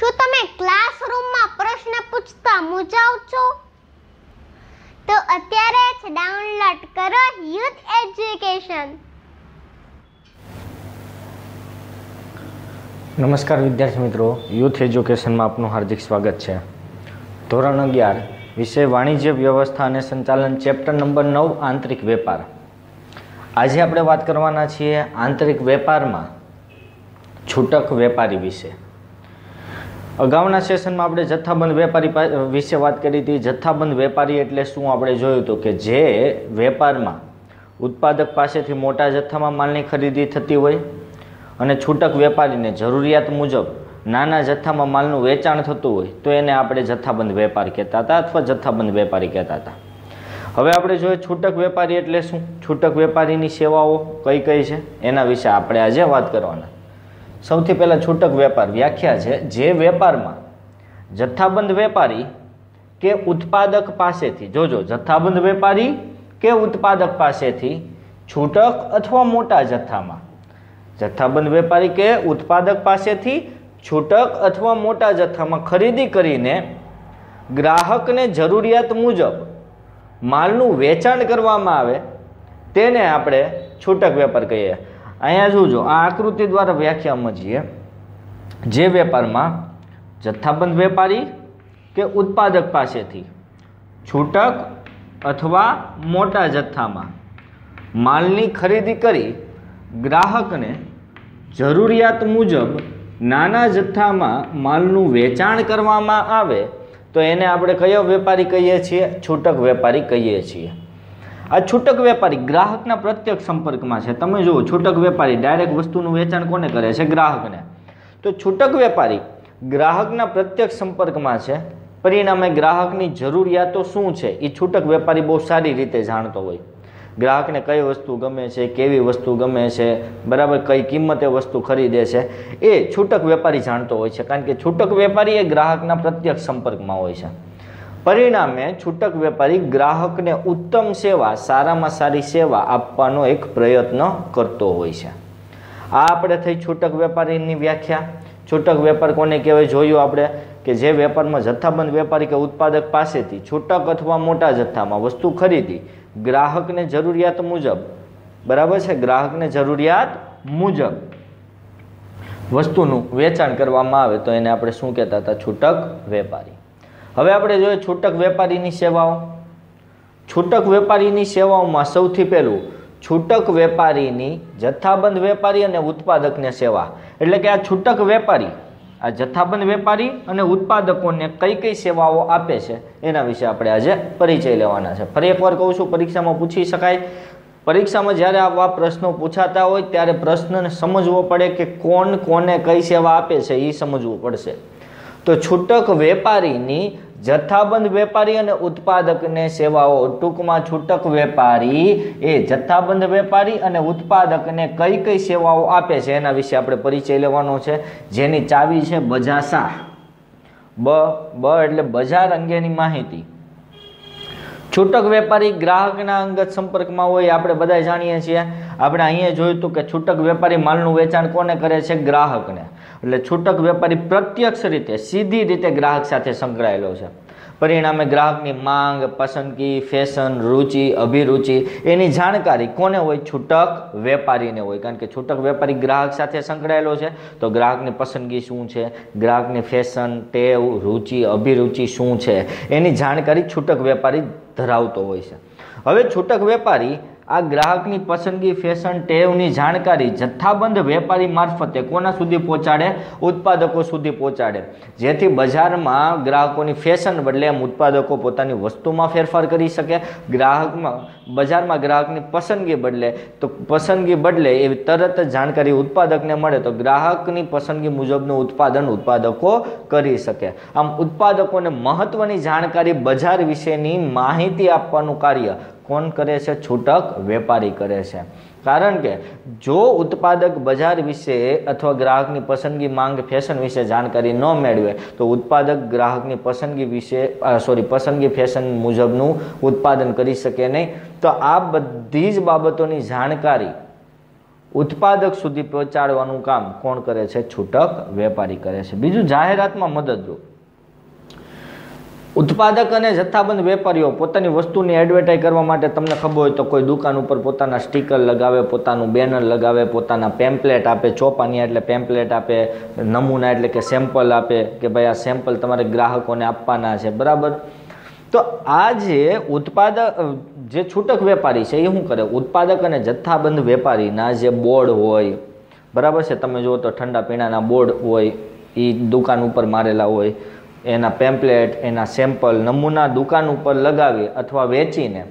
શું તમે ક્લાસરૂમમાં પ્રશ્ન પૂછતા મૂંઝાવ છો? તો અત્યારે જ ડાઉનલોડ કરો યુથ એજ્યુકેશન. નમસ્કાર વિદ્યાર્થી મિત્રો, યુથ એજ્યુકેશનમાં આપનું હાર્દિક સ્વાગત છે. ધોરણ 11 વિષય વાણિજ્ય વ્યવસ્થા અને સંચાલન, ચેપ્ટર નંબર 9 આંતરિક વેપાર. આજે આપણે વાત કરવાના છીએ આંતરિક વેપારમાં છૂટક વેપારી વિશે. અગાઉના સેશનમાં આપણે જથ્થાબંધ વેપારી વિશે વાત કરી હતી. જથ્થાબંધ વેપારી એટલે શું આપણે જોયું હતું કે જે વેપારમાં ઉત્પાદક પાસેથી મોટા જથ્થામાં માલની ખરીદી થતી હોય અને છૂટક વેપારીને જરૂરિયાત મુજબ નાના જથ્થામાં માલનું વેચાણ થતું હોય તો એને આપણે જથ્થાબંધ વેપાર કહેતા હતા અથવા જથ્થાબંધ વેપારી કહેતા હતા. હવે આપણે જોઈએ છૂટક વેપારી એટલે શું, છૂટક વેપારીની સેવાઓ કઈ કઈ છે એના વિશે આપણે આજે વાત કરવાના. સૌથી પહેલાં છૂટક વેપાર વ્યાખ્યા છે, જે વેપારમાં જથ્થાબંધ વેપારી કે ઉત્પાદક પાસેથી, જોજો, જથ્થાબંધ વેપારી કે ઉત્પાદક પાસેથી છૂટક અથવા મોટા જથ્થામાં, જથ્થાબંધ વેપારી કે ઉત્પાદક પાસેથી છૂટક અથવા મોટા જથ્થામાં ખરીદી કરીને ગ્રાહકને જરૂરિયાત મુજબ માલનું વેચાણ કરવામાં આવે તેને આપણે છૂટક વેપાર કહીએ. અહીંયા જોજો, આ આકૃતિ દ્વારા વ્યાખ્યા સમજીએ. જે વેપારમાં જથ્થાબંધ વેપારી કે ઉત્પાદક પાસેથી છૂટક અથવા મોટા જથ્થામાં માલની ખરીદી કરી ગ્રાહકને જરૂરિયાત મુજબ નાના જથ્થામાં માલનું વેચાણ કરવામાં આવે તો એને આપણે કયો વેપારી કહીએ છીએ? છૂટક વેપારી કહીએ છીએ. આ છૂટક વેપારી ગ્રાહકના પ્રત્યક્ષ સંપર્કમાં છે. તમે જુઓ, છૂટક વેપારી ડાયરેક્ટ વસ્તુનું વેચાણ કોને કરે છે? ગ્રાહકને. તો છૂટક વેપારી ગ્રાહકના પ્રત્યક્ષ સંપર્કમાં છે, પરિણામે ગ્રાહકની જરૂરિયાતો શું છે એ છૂટક વેપારી બહુ સારી રીતે જાણતો હોય. ગ્રાહકને કઈ વસ્તુ ગમે છે, કેવી વસ્તુ ગમે છે, બરાબર, કઈ કિંમતે વસ્તુ ખરીદે છે, એ છૂટક વેપારી જાણતો હોય છે. કારણ કે છૂટક વેપારી એ ગ્રાહકના પ્રત્યક્ષ સંપર્કમાં હોય છે. પરિણામે છૂટક વેપારી ગ્રાહકને ઉત્તમ સેવા, સારામાં સારી સેવા આપવાનો એક પ્રયત્ન કરતો હોય છે. આ આપણે થઈ છૂટક વેપારીની વ્યાખ્યા. છૂટક વેપાર કોને કહેવાય જોયું આપણે કે જે વેપારમાં જથ્થાબંધ વેપારી કે ઉત્પાદક પાસેથી છૂટક અથવા મોટા જથ્થામાં વસ્તુ ખરીદી ગ્રાહકને જરૂરિયાત મુજબ, બરાબર છે, ગ્રાહકને જરૂરિયાત મુજબ વસ્તુનું વેચાણ કરવામાં આવે તો એને આપણે શું કહેતા હતા? છૂટક વેપારી. હવે આપણે જોઈએ છૂટક વેપારીની સેવાઓ. છૂટક વેપારીની સેવાઓમાં સૌથી પહેલું છૂટક વેપારીની જથ્થાબંધ વેપારી અને ઉત્પાદકને સેવા. એટલે કે આ છૂટક વેપારી આ જથ્થાબંધ વેપારી અને ઉત્પાદકોને કઈ કઈ સેવાઓ આપે છે એના વિશે આપણે આજે પરિચય લેવાના છે. ફરી એકવાર કહું છું, પરીક્ષામાં પૂછી શકાય. પરીક્ષામાં જ્યારે આવા પ્રશ્નો પૂછાતા હોય ત્યારે પ્રશ્નને સમજવો પડે કે કોણ કોને કઈ સેવા આપે છે એ સમજવું પડશે. તો છૂટક વેપારીની જથ્થાબંધ વેપારી અને ઉત્પાદકને સેવાઓ, ટૂંકમાં છૂટક વેપારી એ જથ્થાબંધ વેપારી અને ઉત્પાદકને કઈ કઈ સેવાઓ આપે છે એના વિશે આપણે પરિચય લેવાનો છે, જેની ચાવી છે બજાસા. બ એટલે બજાર અંગેની માહિતી. છૂટક વેપારી ગ્રાહકના અંગત સંપર્કમાં હોય, આપણે બધા જાણીએ છીએ. આપણે અહીંયા જોયું હતું કે છૂટક વેપારી માલનું વેચાણ કોને કરે છે? ગ્રાહકને. એટલે છૂટક વેપારી પ્રત્યક્ષ રીતે, સીધી રીતે ગ્રાહક સાથે સંકળાયેલો છે. પરિણામે ગ્રાહકની માંગ, પસંદગી, ફેશન, રુચિ, અભિરુચિ એની જાણકારી કોને હોય? છૂટક વેપારીને હોય. કારણ કે છૂટક વેપારી ગ્રાહક સાથે સંકળાયેલો છે તો ગ્રાહકની પસંદગી શું છે, ગ્રાહકની ફેશન, ટેવ, રુચિ, અભિરુચિ શું છે એની જાણકારી છૂટક વેપારી ધરાવતો હોય છે. હવે છૂટક વેપારી આ ગ્રાહકની પસંદગી, ફેશન, ટેવની જાણકારી જથ્થાબંધ વેપારી મારફતે કોના સુધી પહોંચાડે? ઉત્પાદકો સુધી પહોંચાડે. જેથી બજારમાં ગ્રાહકોની ફેશન બદલે એમ ઉત્પાદકો પોતાની વસ્તુમાં ફેરફાર કરી શકે. બજારમાં ગ્રાહકની પસંદગી બદલે એવી તરત જ જાણકારી ઉત્પાદકને મળે તો ગ્રાહકની પસંદગી મુજબનું ઉત્પાદન ઉત્પાદકો કરી શકે. આમ ઉત્પાદકોને મહત્વની જાણકારી, બજાર વિશેની માહિતી આપવાનું કાર્ય કોણ કરે છે? છૂટક વેપારી કરે છે. કારણ કે જો ઉત્પાદક બજાર વિશે અથવા ગ્રાહકની પસંદગી, માંગ, ફેશન વિશે જાણકારી ન મેળવે તો ઉત્પાદક ગ્રાહકની પસંદગી ફેશન મુજબનું ઉત્પાદન કરી શકે નહીં. તો આ બધી જ બાબતોની જાણકારી ઉત્પાદક સુધી પહોંચાડવાનું કામ કોણ કરે છે? છૂટક વેપારી કરે છે. બીજું, જાહેરાતમાં મદદરૂપ. ઉત્પાદક અને જથ્થાબંધ વેપારીઓ પોતાની વસ્તુની એડવર્ટાઇઝ કરવા માટે તમને ખબર હોય તો કોઈ દુકાન ઉપર પોતાના સ્ટીકર લગાવે, પોતાનું બેનર લગાવે, પોતાના પેમ્પલેટ આપે, ચોપાનિયા એટલે પેમ્પલેટ આપે, નમૂના એટલે કે સેમ્પલ આપે કે ભાઈ આ સેમ્પલ તમારે ગ્રાહકોને આપવાના છે, બરાબર. તો આ જે ઉત્પાદક જે છૂટક વેપારી છે એ શું કરે? ઉત્પાદક અને જથ્થાબંધ વેપારીના જે બોર્ડ હોય, બરાબર છે, તમે જુઓ તો ઠંડા પીણાના બોર્ડ હોય એ દુકાન ઉપર મારેલા હોય, એના પેમ્પલેટ, એના સેમ્પલ, નમૂના દુકાન ઉપર લગાવી અથવા વેચીને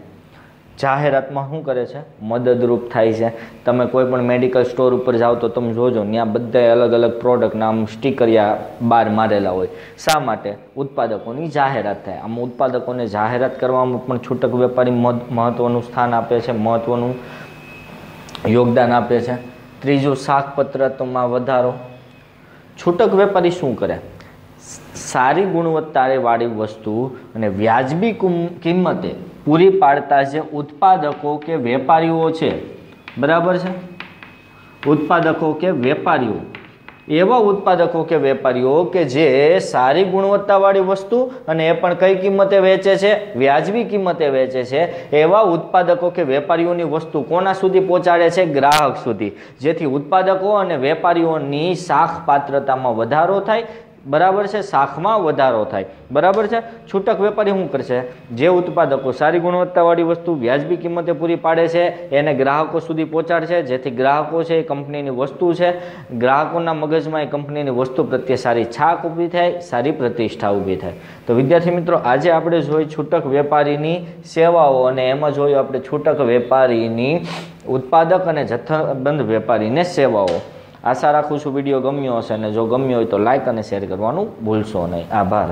જાહેરાતમાં શું કરે છે? મદદરૂપ થાય છે. તમે કોઈ પણ મેડિકલ સ્ટોર ઉપર જાઓ તો તમે જોજો ત્યાં બધા અલગ અલગ પ્રોડક્ટના આમ સ્ટીકરિયા બહાર મારેલા હોય. શા માટે? ઉત્પાદકોની જાહેરાત થાય. આમ ઉત્પાદકોને જાહેરાત કરવામાં પણ છૂટક વેપારી મહત્વનું સ્થાન આપે છે, મહત્વનું યોગદાન આપે છે. ત્રીજું, શાકપત્રમાં વધારો. છૂટક વેપારી શું કરે? સારી ગુણવત્તાવાળી વસ્તુ અને વ્યાજબી કિંમતે પૂરી પાડતા જે ઉત્પાદકો કે વેપારીઓ છે, બરાબર છે, ઉત્પાદકો કે વેપારીઓ, એવા ઉત્પાદકો કે વેપારીઓ કે જે સારી ગુણવત્તાવાળી વસ્તુ અને એ પણ કઈ કિંમતે વેચે છે? વ્યાજબી કિંમતે વેચે છે. એવા ઉત્પાદકો કે વેપારીઓની વસ્તુ કોના સુધી પહોંચાડે છે? ગ્રાહક સુધી. જેથી ઉત્પાદકો અને વેપારીઓની શાખ પાત્રતામાં વધારો થાય, બરાબર છે, શાખમાં વધારો થાય, બરાબર છે. છૂટક વેપારી શું કરશે? જે ઉત્પાદકો સારી ગુણવત્તાવાળી વસ્તુ વ્યાજબી કિંમતે પૂરી પાડે છે એને ગ્રાહકો સુધી પહોંચાડશે, જેથી ગ્રાહકો છે એ કંપનીની વસ્તુ છે, ગ્રાહકોના મગજમાં એ કંપનીની વસ્તુ પ્રત્યે સારી છાપ ઊભી થાય, સારી પ્રતિષ્ઠા ઊભી થાય. તો વિદ્યાર્થી મિત્રો, આજે આપણે જોઈ છૂટક વેપારીની સેવાઓ અને એમાં જોયું આપણે છૂટક વેપારીની ઉત્પાદક અને જથ્થાબંધ વેપારીને સેવાઓ. આશા રાખું છું વિડીયો ગમ્યો હશે, અને જો ગમ્યો હોય તો લાઇક અને શેર કરવાનું ભૂલશો નહીં. આભાર.